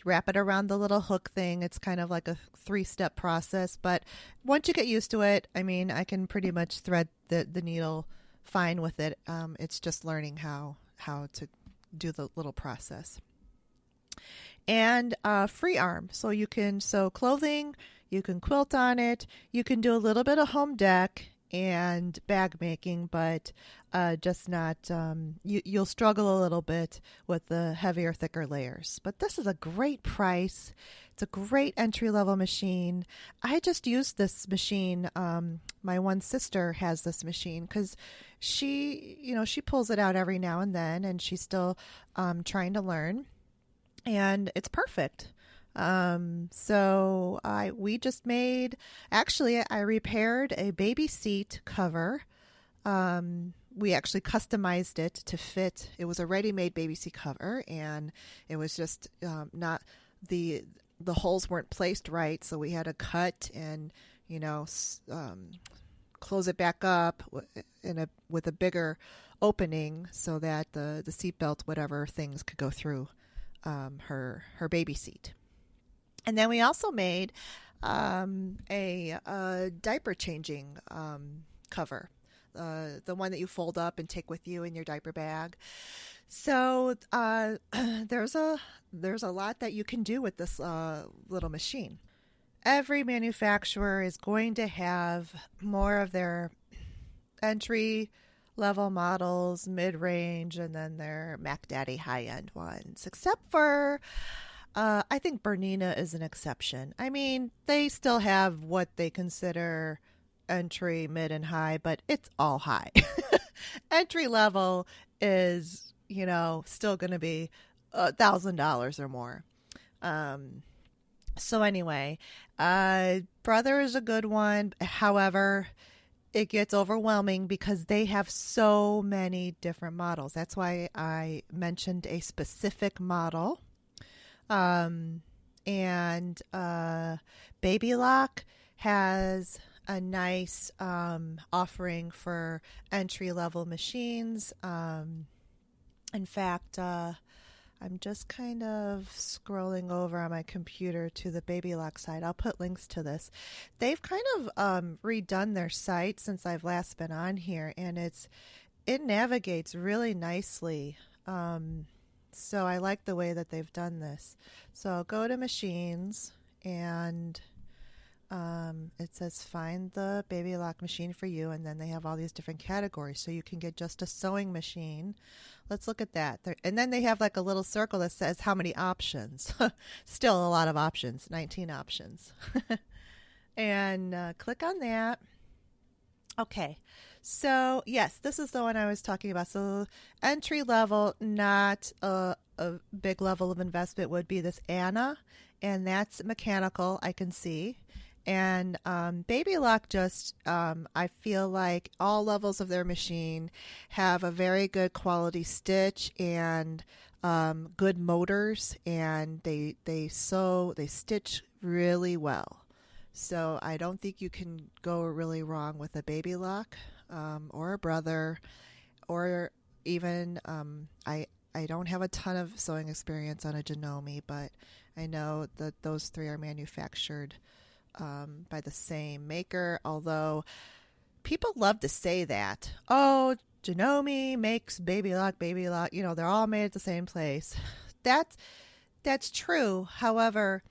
wrap it around the little hook thing. It's kind of like a 3-step process, but once you get used to it, I mean, I can pretty much thread the needle fine with it. It's just learning how to do the little process. And free arm, so you can sew clothing, you can quilt on it, you can do a little bit of home dec and bag making, but just not, you'll struggle a little bit with the heavier, thicker layers. But this is a great price. It's a great entry-level machine. I just used this machine. My one sister has this machine because she pulls it out every now and then, and she's still trying to learn. And it's perfect. So we just made, actually, I repaired a baby seat cover. We actually customized it to fit. It was a ready-made baby seat cover, and it was just not the holes weren't placed right, so we had to cut and close it back up with a bigger opening so that the seatbelt, whatever things, could go through her baby seat. And then we also made a diaper changing cover, the one that you fold up and take with you in your diaper bag. So there's a lot that you can do with this little machine. Every manufacturer is going to have more of their entry level models, mid-range, and then their Mac Daddy high-end ones, except for I think Bernina is an exception. I mean, they still have what they consider entry, mid, and high, but it's all high. Entry level is, still going to be $1,000 or more. So anyway, Brother is a good one. However, it gets overwhelming because they have so many different models. That's why I mentioned a specific model. And Baby Lock has a nice offering for entry-level machines. In fact, I'm just kind of scrolling over on my computer to the Baby Lock site. I'll put links to this. They've kind of redone their site since I've last been on here, and it navigates really nicely. So I like the way that they've done this. So I'll go to machines, and it says find the Baby Lock machine for you, and then they have all these different categories. So you can get just a sewing machine. Let's look at that. And then they have like a little circle that says how many options. Still a lot of options, 19 options. And click on that. Okay, so yes, this is the one I was talking about. So entry level, not a big level of investment, would be this Anna, and that's mechanical, I can see. And Baby Lock just, I feel like all levels of their machine have a very good quality stitch and good motors, and they stitch really well. So I don't think you can go really wrong with a Baby Lock or a Brother, or even I don't have a ton of sewing experience on a Janome, but I know that those three are manufactured by the same maker, although people love to say that. Oh, Janome makes Baby Lock, they're all made at the same place. That's true. However,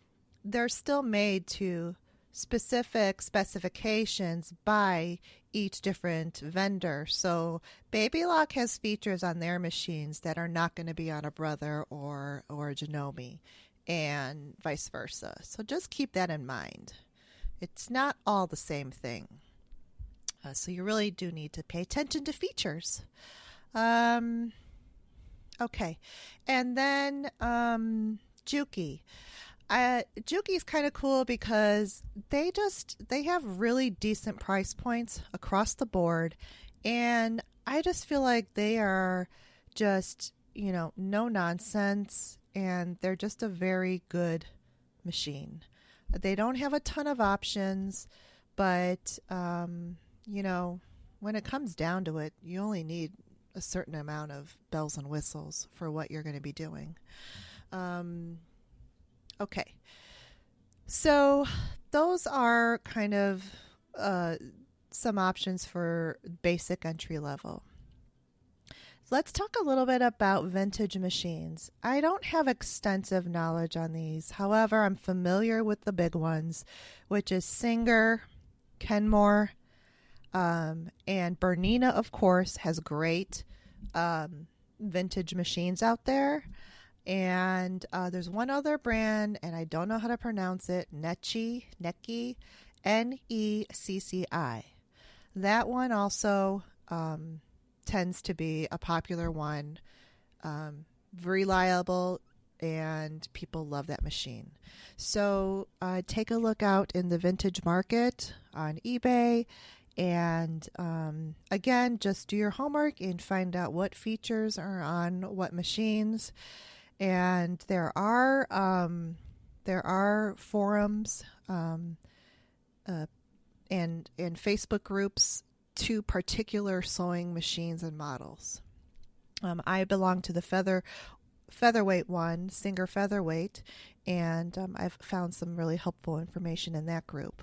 they're still made to specific specifications by each different vendor. So Baby Lock has features on their machines that are not going to be on a Brother or a Janome, and vice versa. So just keep that in mind. It's not all the same thing. So you really do need to pay attention to features. Okay. And then Juki. Juki is kind of cool because they have really decent price points across the board. And I just feel like they are just, no nonsense. And they're just a very good machine. They don't have a ton of options, but, when it comes down to it, you only need a certain amount of bells and whistles for what you're going to be doing. Okay. So those are kind of some options for basic entry level. Let's talk a little bit about vintage machines. I don't have extensive knowledge on these. However, I'm familiar with the big ones, which is Singer, Kenmore, and Bernina, of course, has great vintage machines out there. And there's one other brand, and I don't know how to pronounce it, Necci, Necci. That one also tends to be a popular one, very reliable, and people love that machine. So take a look out in the vintage market on eBay, and again, just do your homework and find out what features are on what machines. And there are forums and Facebook groups to particular sewing machines and models. I belong to the featherweight one, Singer Featherweight, and I've found some really helpful information in that group.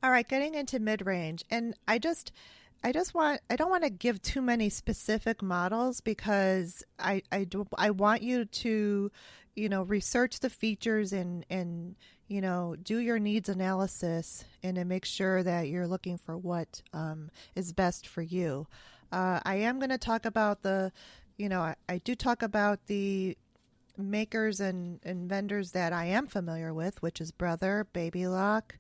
All right, getting into mid-range, and I don't want to give too many specific models because I want you to, research the features and do your needs analysis and to make sure that you're looking for what is best for you. I am going to talk about I do talk about the makers and vendors that I am familiar with, which is Brother, Baby Lock,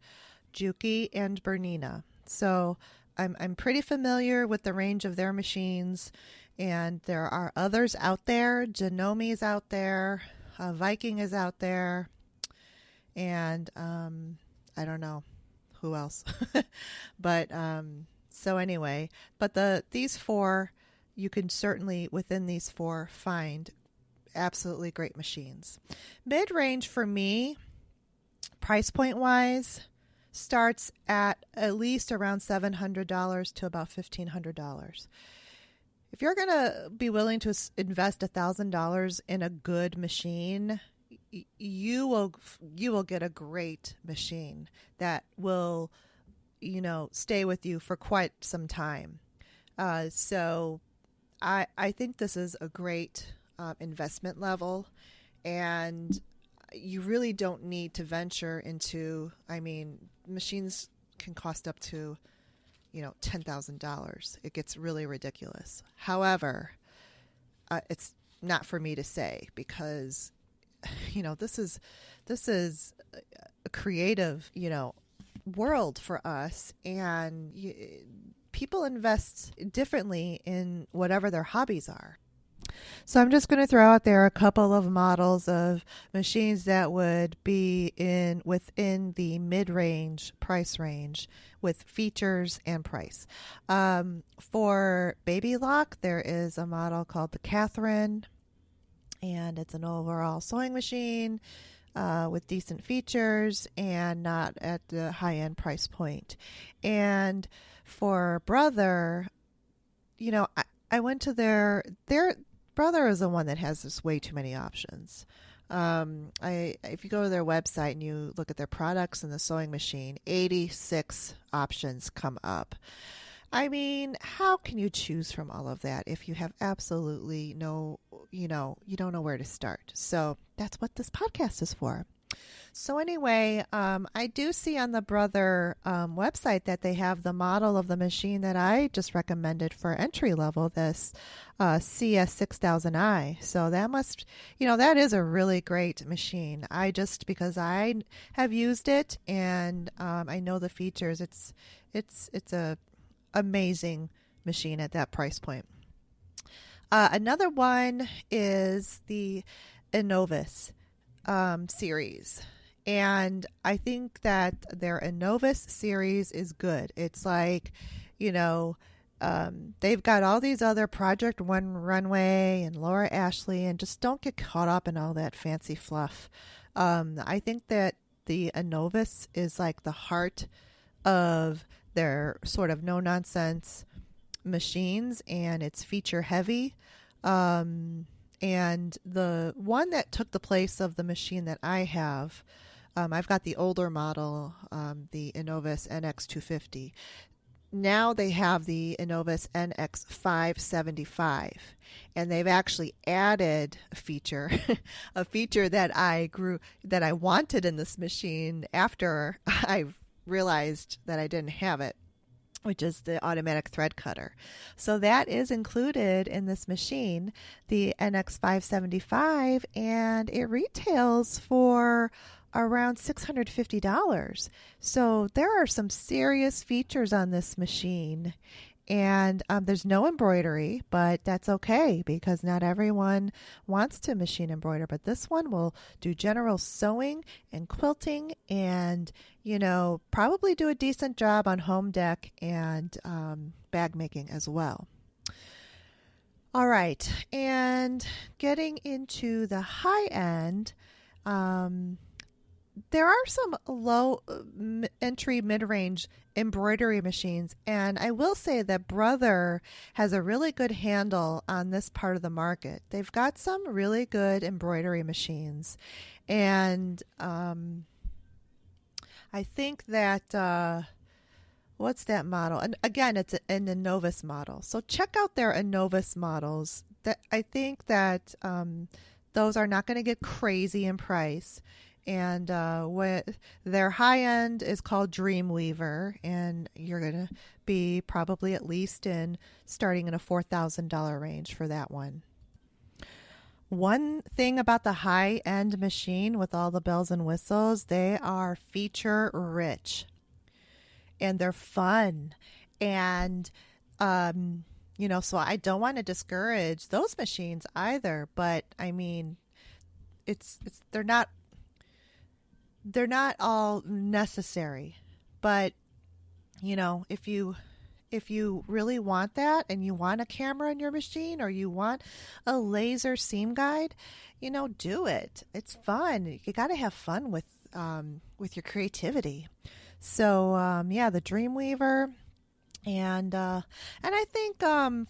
Juki, and Bernina. So I'm pretty familiar with the range of their machines, and there are others out there. Janome is out there, Viking is out there, and I don't know who else. But so anyway, but these four, you can certainly within these four find absolutely great machines. Mid-range for me, price point wise, starts at least around $700 to about $1,500. If you're going to be willing to invest $1,000 in a good machine, you will get a great machine that will, stay with you for quite some time. So I think this is a great investment level, and you really don't need to venture into, machines can cost up to, $10,000. It gets really ridiculous. However, it's not for me to say because, this is a creative, world for us, and people invest differently in whatever their hobbies are. So I'm just going to throw out there a couple of models of machines that would be within the mid-range price range with features and price. For Baby Lock, there is a model called the Catherine, and it's an overall sewing machine with decent features and not at the high-end price point. And for Brother, I went to their Brother is the one that has just way too many options. If you go to their website and you look at their products and the sewing machine, 86 options come up. How can you choose from all of that if you have absolutely no, you don't know where to start? So that's what this podcast is for. So anyway, I do see on the Brother website that they have the model of the machine that I just recommended for entry level, this CS6000i. So that is a really great machine. Because I have used it and I know the features. It's a amazing machine at that price point. Another one is the Innovis series. And I think that their Innovis series is good. It's like, they've got all these other Project One Runway and Laura Ashley, and just don't get caught up in all that fancy fluff. I think that the Enovis is like the heart of their sort of no nonsense machines, and it's feature heavy. And the one that took the place of the machine that I have, I've got the older model, the Enovis NX250. Now they have the Enovis NX575, and they've actually added a feature, a feature that I wanted in this machine after I realized that I didn't have it, which is the automatic thread cutter. So that is included in this machine, the NX575, and it retails for around $650. So there are some serious features on this machine. And there's no embroidery, but that's okay because not everyone wants to machine embroider. But this one will do general sewing and quilting and, probably do a decent job on home deck and bag making as well. All right. And getting into the high end, there are some low entry mid-range embroidery machines, and I will say that Brother has a really good handle on this part of the market. They've got some really good embroidery machines, and I think that what's that model? And again, it's an Enovis model. So check out their Enovis models. That I think that those are not going to get crazy in price. And what their high end is called Dreamweaver, and you're going to be probably at least starting in a $4,000 range for that one. One thing about the high end machine with all the bells and whistles, they are feature rich, and they're fun, and so I don't want to discourage those machines either. But I mean, they're not all necessary, but if you really want that and you want a camera in your machine or you want a laser seam guide, do it. It's fun. You got to have fun with your creativity. So the Dreamweaver, and I think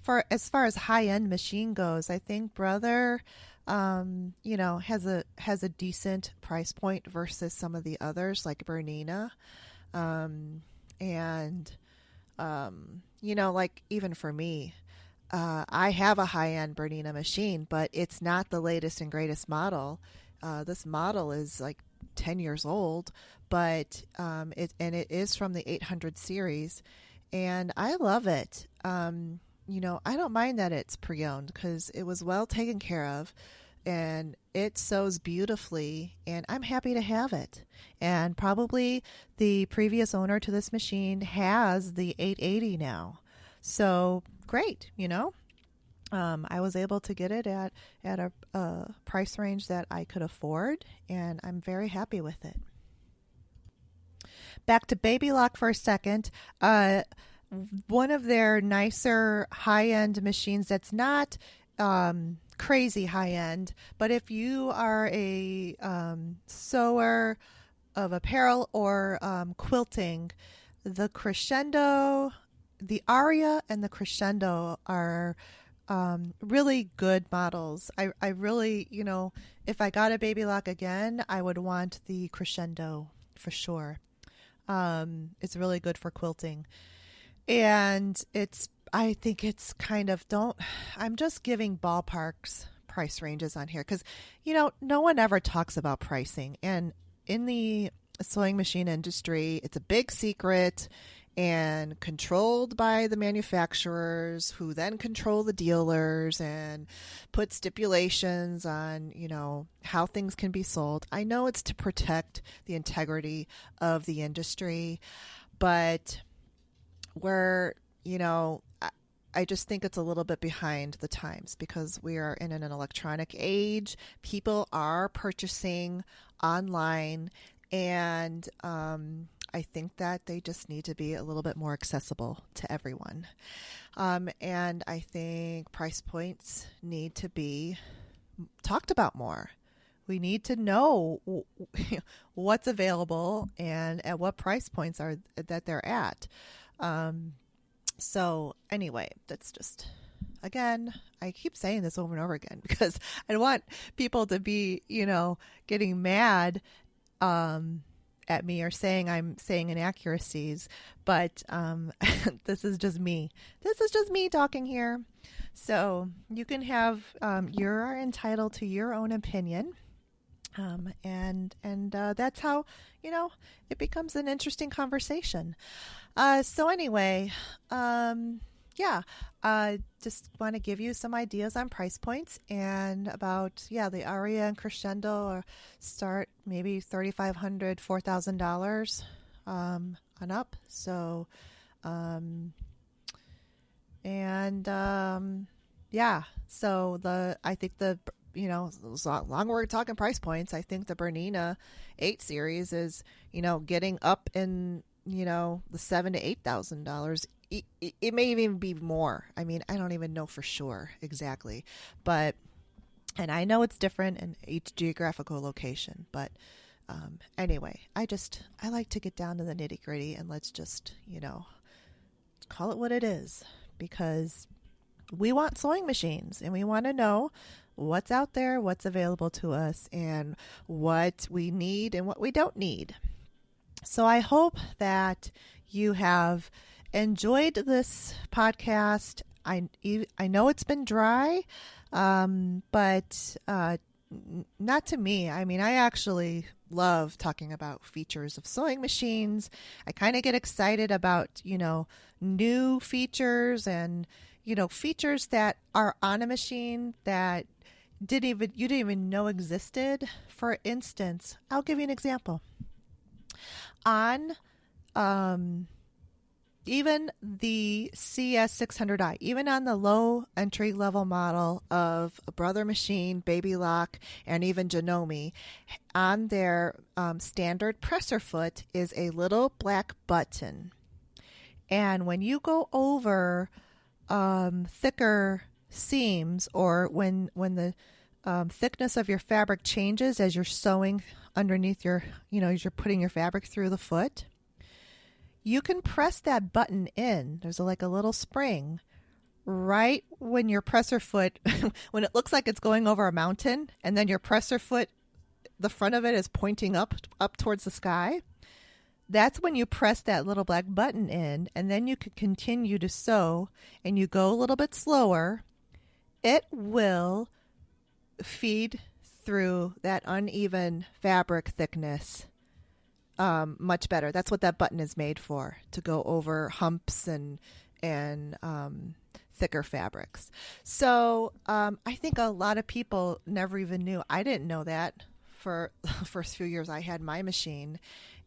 for as far as high end machine goes, I think Brother has a decent price point versus some of the others like Bernina. Like even for me, I have a high-end Bernina machine, but it's not the latest and greatest model. This model is like 10 years old, but it is from the 800 series, and I love it. I don't mind that it's pre-owned because it was well taken care of and it sews beautifully, and I'm happy to have it. And probably the previous owner to this machine has the 880 now. So great, I was able to get it at a price range that I could afford, and I'm very happy with it. Back to Baby Lock for a second. One of their nicer high-end machines that's not crazy high-end, but if you are a sewer of apparel or quilting, the Crescendo, the Aria and the Crescendo are really good models. I really, if I got a Baby Lock again, I would want the Crescendo for sure. It's really good for quilting. And I think it's kind of, I'm just giving ballparks price ranges on here because, no one ever talks about pricing. And in the sewing machine industry, it's a big secret and controlled by the manufacturers who then control the dealers and put stipulations on, how things can be sold. I know it's to protect the integrity of the industry, but I just think it's a little bit behind the times because we are in an electronic age. People are purchasing online And I think that they just need to be a little bit more accessible to everyone. And I think price points need to be talked about more. We need to know what's available and at what price points are that they're at. So anyway, that's just, again, I keep saying this over and over again because I don't want people to be, getting mad at me or saying I'm saying inaccuracies, but this is just me. This is just me talking here. So you can have, you're entitled to your own opinion. And that's how, it becomes an interesting conversation. So anyway, just want to give you some ideas on price points and about, the aria and crescendo start maybe $3,500, $4,000 on up. So, I think as long we're talking price points, I think the Bernina 8 series is, getting up in, the $7,000 to $8,000. It may even be more. I mean, I don't even know for sure exactly, and I know it's different in each geographical location, but anyway, I like to get down to the nitty gritty and let's just, call it what it is, because we want sewing machines and we want to know what's out there, what's available to us, and what we need and what we don't need. So I hope that you have enjoyed this podcast. I know it's been dry, but not to me. I mean, I actually love talking about features of sewing machines. I kind of get excited about, new features and, features that are on a machine that you didn't even know existed. For instance, I'll give you an example. On even the CS600i, even on the low entry level model of Brother Machine, Baby Lock, and even Janome, on their standard presser foot is a little black button. And when you go over thicker seams, or when the thickness of your fabric changes as you're sewing underneath your, as you're putting your fabric through the foot, you can press that button in. There's like a little spring right when your presser foot, when it looks like it's going over a mountain, and then your presser foot, the front of it is pointing up towards the sky. That's when you press that little black button in, and then you can continue to sew, and you go a little bit slower. It will feed through that uneven fabric thickness much better. That's what that button is made for, to go over humps and thicker fabrics. So I think a lot of people never even knew. I didn't know that for the first few years I had my machine,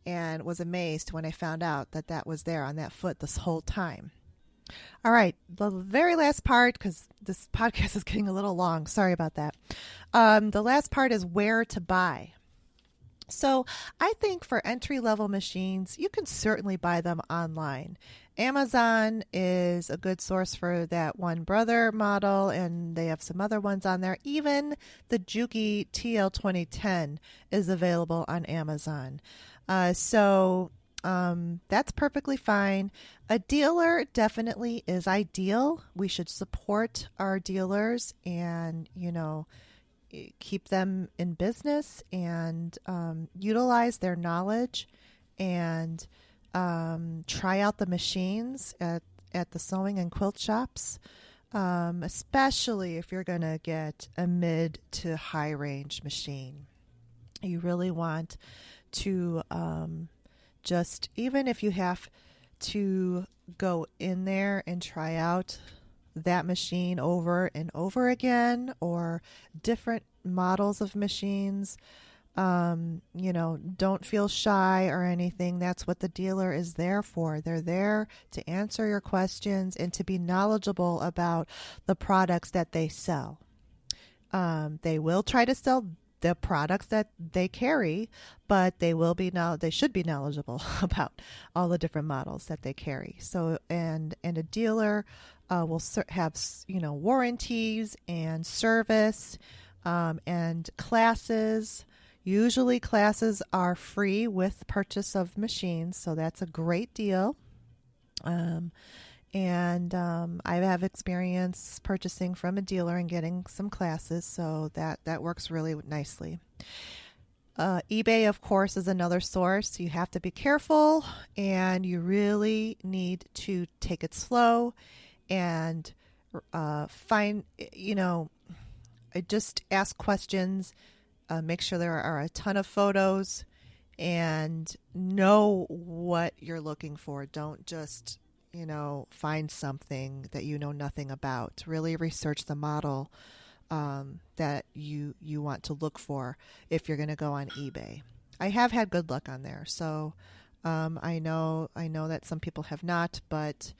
and was amazed when I found out that that was there on that foot this whole time. All right, the very last part, because this podcast is getting a little long. Sorry about that. The last part is where to buy. So I think for entry-level machines, you can certainly buy them online. Amazon is a good source for that One Brother model, and they have some other ones on there. Even the Juki TL 2010 is available on Amazon. So that's perfectly fine. A dealer definitely is ideal. We should support our dealers and, keep them in business and utilize their knowledge and try out the machines at the sewing and quilt shops, especially if you're going to get a mid to high range machine. You really want to just, even if you have to go in there and try out that machine over and over again, or different models of machines, don't feel shy or anything. That's what the dealer is there for. They're there to answer your questions and to be knowledgeable about the products that they sell. They will try to sell the products that they carry, but they should be knowledgeable about all the different models that they carry. So and a dealer will have warranties and service and classes. Usually classes are free with purchase of machines, so that's a great deal. I have experience purchasing from a dealer and getting some classes, so that works really nicely. eBay, of course, is another source. You have to be careful, and you really need to take it slow and just ask questions. Make sure there are a ton of photos and know what you're looking for. Don't just find something that you know nothing about. Really research the model that you want to look for if you're going to go on eBay. I have had good luck on there, so I know that some people have not, but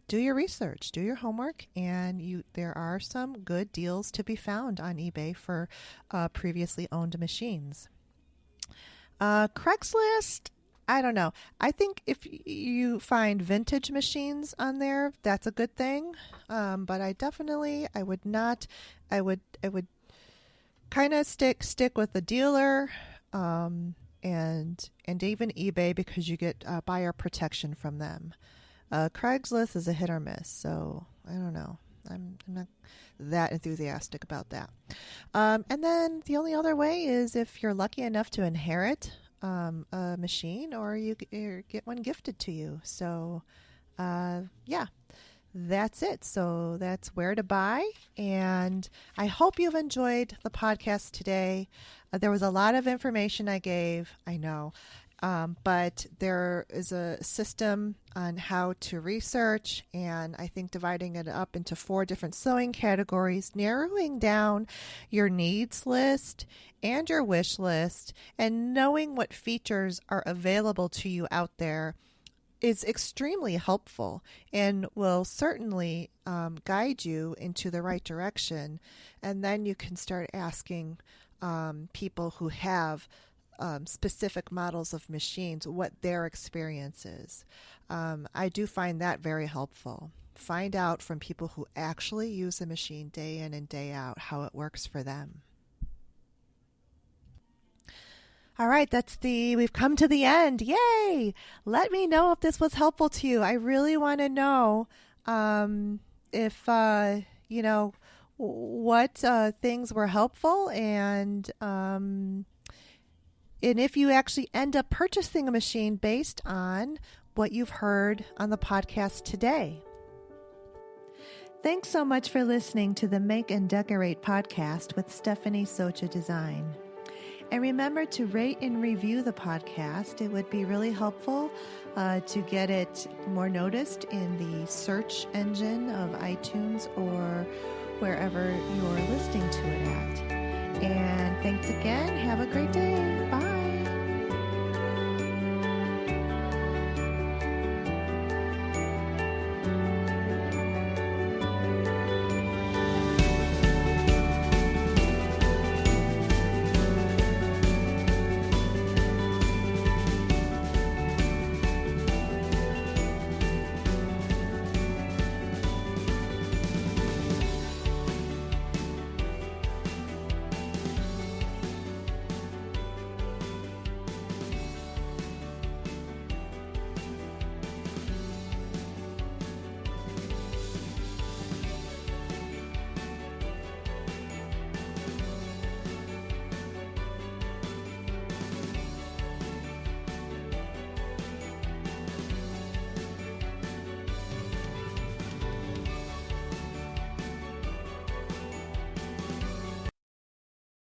do your research, do your homework, and there are some good deals to be found on eBay for previously owned machines. Craigslist, I don't know. I think if you find vintage machines on there, that's a good thing. But I would kind of stick with the dealer, and even eBay, because you get buyer protection from them. Craigslist is a hit or miss, so I don't know. I'm not that enthusiastic about that. And then the only other way is if you're lucky enough to inherit a machine, or you get one gifted to you. So, that's it. So that's where to buy. And I hope you've enjoyed the podcast today. There was a lot of information I gave, I know. But there is a system on how to research, and I think dividing it up into 4 different sewing categories, narrowing down your needs list and your wish list, and knowing what features are available to you out there is extremely helpful and will certainly guide you into the right direction. And then you can start asking people who have specific models of machines what their experience is. I do find that very helpful. Find out from people who actually use the machine day in and day out how it works for them. All right, we've come to the end. Yay! Let me know if this was helpful to you. I really want to know if what things were helpful, and if you actually end up purchasing a machine based on what you've heard on the podcast today. Thanks so much for listening to the Make and Decorate podcast with Stephanie Socha Design. And remember to rate and review the podcast. It would be really helpful to get it more noticed in the search engine of iTunes or wherever you're listening to it at. And thanks again. Have a great day.